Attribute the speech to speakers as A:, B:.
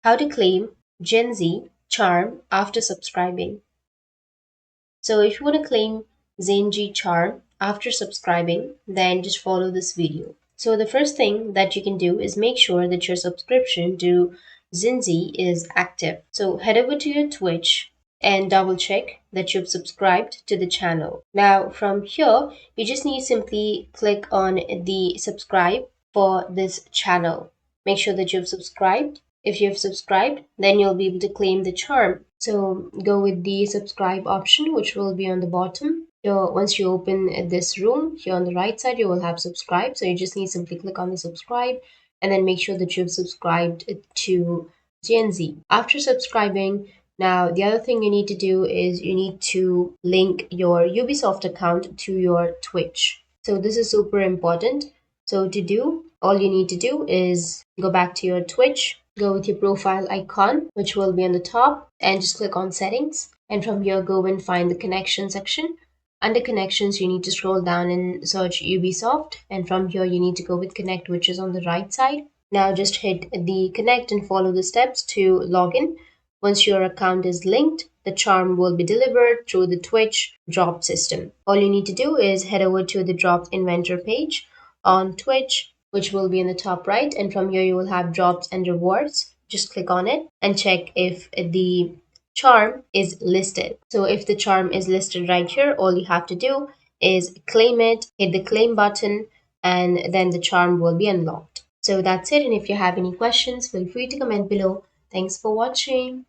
A: How to claim JYNXZI charm after subscribing. So if you want to claim JYNXZI charm after subscribing, then just follow this video. So the first thing that you can do is make sure that your subscription to JYNXZI is active. So head over to your Twitch and double check that you've subscribed to the channel. Now from here, you just need to simply click on the subscribe for this channel. Make sure that you've subscribed. If you've subscribed, then you'll be able to claim the charm. So go with the subscribe option, which will be on the bottom. So once you open this room, here on the right side, you will have subscribe. So you just need to simply click on the subscribe and then make sure that you've subscribed to JYNXZI. After subscribing, now the other thing you need to do is you need to link your Ubisoft account to your Twitch. So this is super important. So to do, all you need to do is go back to your Twitch, go with your profile icon, which will be on the top, and just click on settings. And from here, go and find the connection section. Under connections, you need to scroll down and search Ubisoft. And from here, you need to go with connect, which is on the right side. Now just hit the connect and follow the steps to log in. Once your account is linked, the charm will be delivered through the Twitch drop system. All you need to do is head over to the drop inventor page on Twitch, which will be in the top right, and from here you will have drops and rewards. Just click on it and check if the charm is listed. So if the charm is listed right here, all you have to do is claim it, hit the claim button, and then the charm will be unlocked. So that's it, and if you have any questions, feel free to comment below. Thanks for watching.